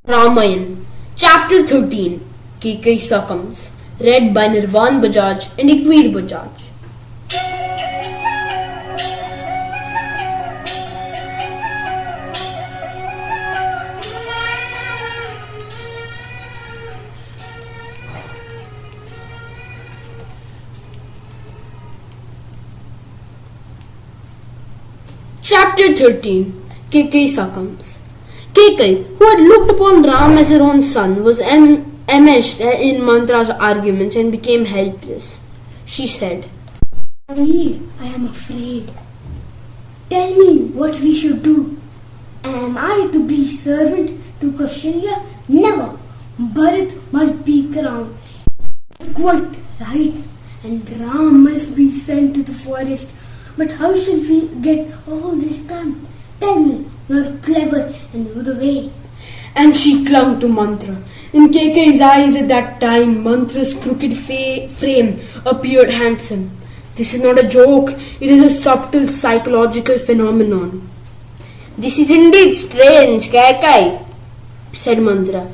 Ramayana, Chapter 13, Kekai Succumbs, read by Nirvan Bajaj and Ikveer Bajaj. Chapter 13, Kekai Succumbs. Kekai, who had looked upon Ram as her own son, was enmeshed in Mantra's arguments and became helpless. She said, Veer, I am afraid. Tell me what we should do. Am I to be servant to Kaushalya? Never. Bharat must be crowned. Quite right. And Ram must be sent to the forest. But how shall we get all this done? Tell me, you are clever and know the way. And she clung to Mantra. In Kekai's eyes at that time, Mantra's crooked frame appeared handsome. This is not a joke, it is a subtle psychological phenomenon. This is indeed strange, Kekai, said Mantra.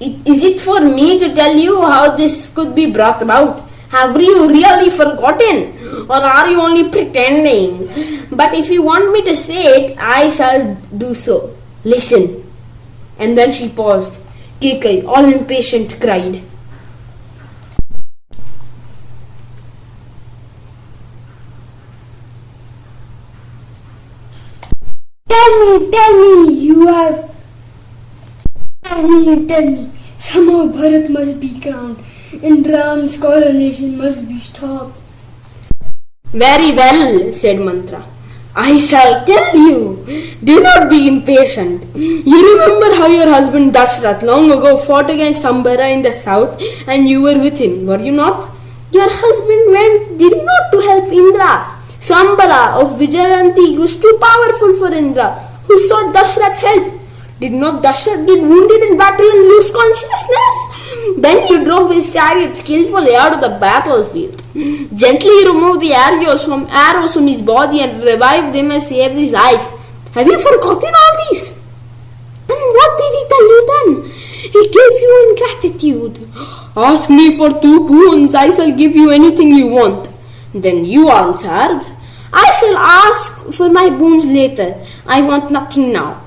Is it for me to tell you how this could be brought about? Have you really forgotten? Or are you only pretending? But if you want me to say it, I shall do so. Listen. And then she paused. Kekai, all impatient, cried, Tell me. Somehow Bharat must be crowned and Ram's coronation must be stopped. Very well, said Mantra. I shall tell you. Do not be impatient. You remember how your husband Dashrath long ago fought against Sambara in the south and you were with him, were you not? Your husband went, did he not, to help Indra? Sambara of Vijayanti was too powerful for Indra, who sought Dashrath's help. Did not Dashrath get wounded in battle and lose consciousness? Then you drove his chariot skillfully out of the battlefield. Gently removed the arrows from his body and revived him and saved his life. Have you forgotten all this? And what did he tell you then? He gave you ingratitude. Ask me for 2 boons, I shall give you anything you want. Then you answered, I shall ask for my boons later. I want nothing now.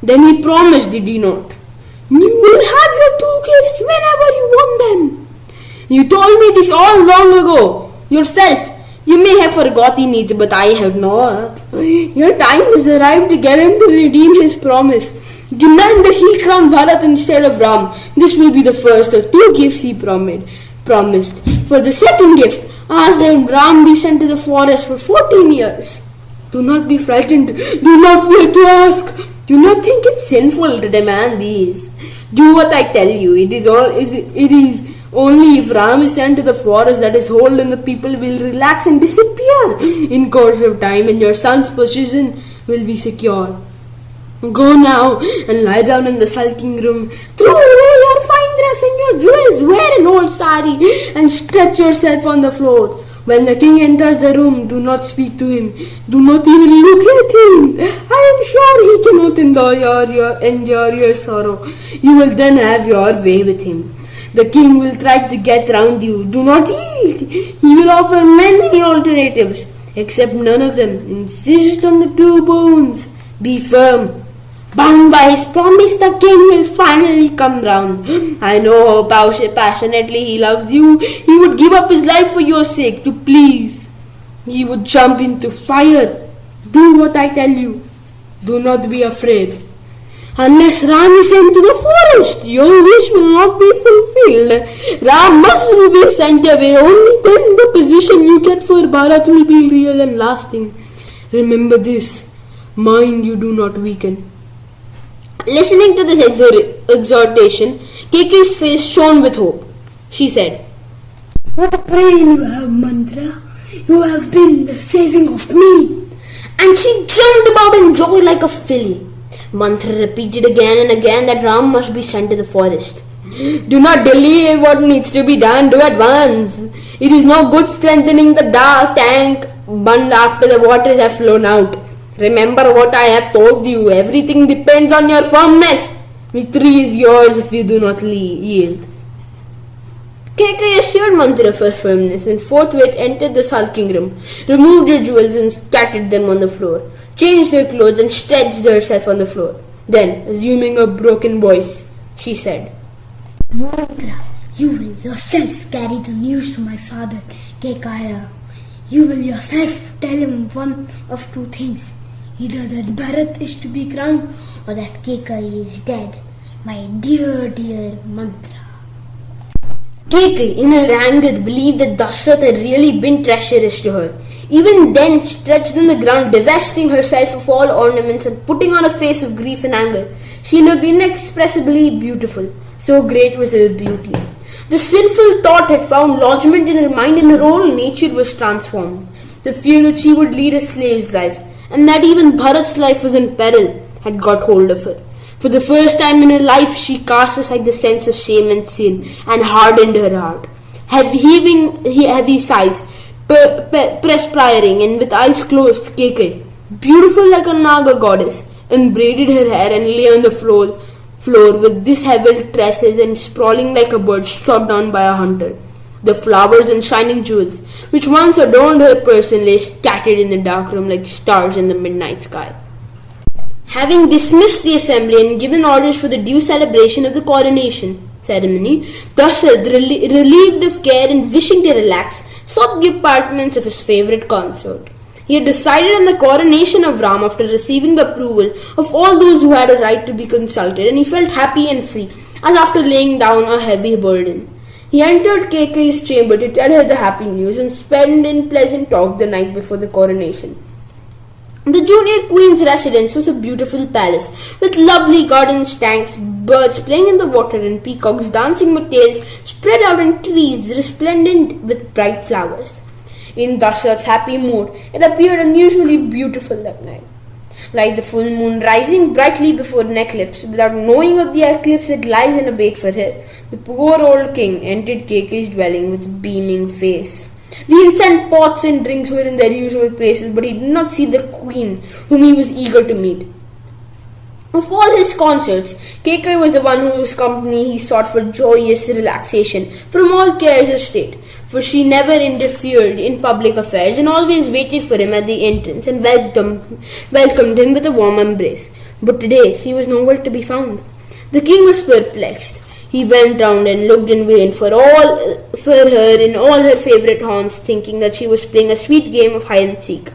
Then he promised, did he not? You will have your 2 gifts whenever you want them. You told me this all long ago, yourself. You may have forgotten it, but I have not. Your time has arrived to get him to redeem his promise. Demand that he crown Bharat instead of Ram. This will be the first of 2 gifts he promised. For the second gift, ask that Ram be sent to the forest for 14 years. Do not be frightened. Do not fear to ask. Do not think it sinful to demand these. Do what I tell you. It is only if Ram is sent to the forest that his hold on the people will relax and disappear in course of time, and your son's position will be secure. Go now and lie down in the sulking room. Throw away your fine dress and your jewels. Wear an old sari and stretch yourself on the floor. When the king enters the room, do not speak to him. Do not even look at him. I am sure he cannot endure your sorrow. You will then have your way with him. The king will try to get round you. Do not yield. He will offer many alternatives. Accept none of them. Insist on the 2 boons. Be firm. Bound by his promise, the king will finally come round. I know how passionately he loves you. He would give up his life for your sake, to please. He would jump into fire. Do what I tell you. Do not be afraid. Unless Ram is sent to the forest, your wish will not be fulfilled. Ram must be sent away. Only then the position you get for Bharat will be real and lasting. Remember this. Mind you do not weaken. Listening to this exhortation, Kekai's face shone with hope. She said, What a brain you have, Mantra. You have been the saving of me. And she jumped about in joy like a filly. Mantra repeated again and again that Ram must be sent to the forest. Do not delay what needs to be done. Do at once. It is no good strengthening the tank bund after the waters have flown out. Remember what I have told you. Everything depends on your firmness. Victory is yours if you do not yield. Kekai assured Mantra of her firmness and forthwith entered the sulking room, removed her jewels and scattered them on the floor, changed her clothes and stretched herself on the floor. Then, assuming a broken voice, she said, Mantra, you will yourself carry the news to my father, Kekaya. You will yourself tell him one of two things. Either that Bharat is to be crowned or that Kekai is dead. My dear, dear Mantra. Kekai, in her anger, believed that Dashrath had really been treacherous to her. Even then, stretched on the ground, divesting herself of all ornaments and putting on a face of grief and anger, she looked inexpressibly beautiful. So great was her beauty. The sinful thought had found lodgment in her mind and her whole nature was transformed. The fear that she would lead a slave's life and that even Bharat's life was in peril had got hold of her. For the first time in her life, she cast aside the sense of shame and sin and hardened her heart. Heaving heavy sighs, perspiring and with eyes closed, Kekai, beautiful like a Naga goddess, unbraided her hair and lay on the floor with disheveled tresses and sprawling like a bird struck down by a hunter. The flowers and shining jewels, which once adorned her person, lay scattered in the dark room like stars in the midnight sky. Having dismissed the assembly and given orders for the due celebration of the coronation ceremony, Dashrath, relieved of care and wishing to relax, sought the apartments of his favourite consort. He had decided on the coronation of Ram after receiving the approval of all those who had a right to be consulted, and he felt happy and free, as after laying down a heavy burden. He entered Kekai's chamber to tell her the happy news and spend in pleasant talk the night before the coronation. The junior queen's residence was a beautiful palace, with lovely gardens, tanks, birds playing in the water and peacocks dancing with tails spread out in trees resplendent with bright flowers. In Dashrath's happy mood, it appeared unusually beautiful that night. Like the full moon rising brightly before an eclipse, without knowing of the eclipse that lies in wait for her, the poor old king entered Kekai's dwelling with a beaming face. The incense pots and drinks were in their usual places, but he did not see the queen, whom he was eager to meet. Of all his consorts, Kekai was the one whose company he sought for joyous relaxation from all cares of state, for she never interfered in public affairs and always waited for him at the entrance and welcomed him with a warm embrace. But today she was nowhere to be found. The king was perplexed. He went round and looked in vain for her in all her favourite haunts, thinking that she was playing a sweet game of hide and seek.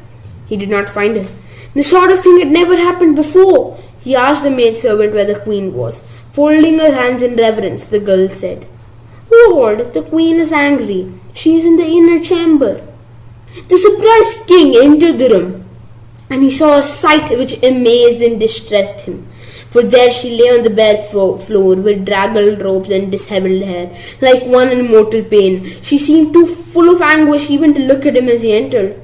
He did not find her. This sort of thing had never happened before. He asked the maidservant where the queen was. Folding her hands in reverence, the girl said, "Lord, the queen is angry. She is in the inner chamber." The surprised king entered the room, and he saw a sight which amazed and distressed him. For there she lay on the bare floor with draggled robes and dishevelled hair, like one in mortal pain. She seemed too full of anguish even to look at him as he entered.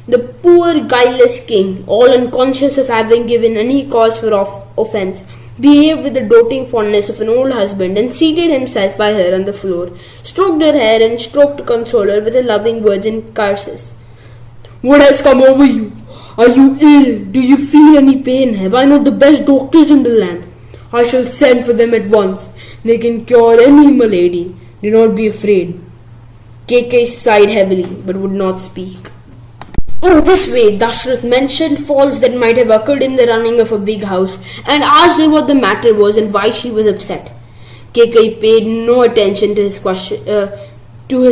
The poor guileless king, all unconscious of having given any cause for offence, behaved with the doting fondness of an old husband and seated himself by her on the floor, stroked her hair and stroked to console her with loving words and curses. "What has come over you? Are you ill? Do you feel any pain? Have I not the best doctors in the land? I shall send for them at once. They can cure any malady. Do not be afraid." Kekai sighed heavily, but would not speak. In this way, Dashrath mentioned faults that might have occurred in the running of a big house and asked her what the matter was and why she was upset. Kekai paid no attention to his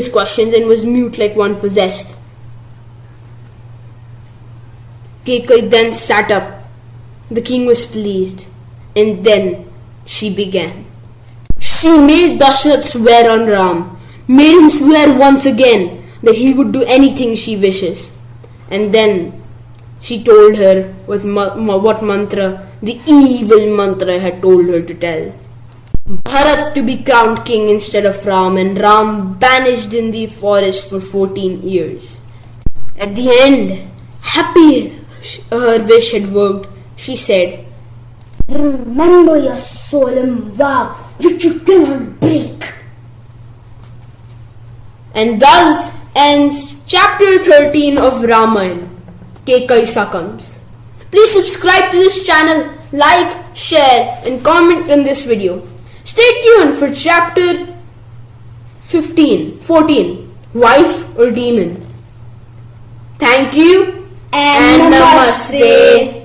questions and was mute like one possessed. Kekai then sat up. The king was pleased, and then she began. She made Dashrath swear on Ram, made him swear once again that he would do anything she wishes. And then she told her what mantra, the evil mantra, had told her to tell. Bharat to be crowned king instead of Ram, and Ram banished in the forest for 14 years. At the end, happy her wish had worked, she said, "Remember your solemn vow, which you cannot break." And thus ends chapter 13 of Ramayana. Kekai succumbs. Please subscribe to this channel, like, share and comment on this video. Stay tuned for chapter 14, Wife or Demon. Thank you and Namaste.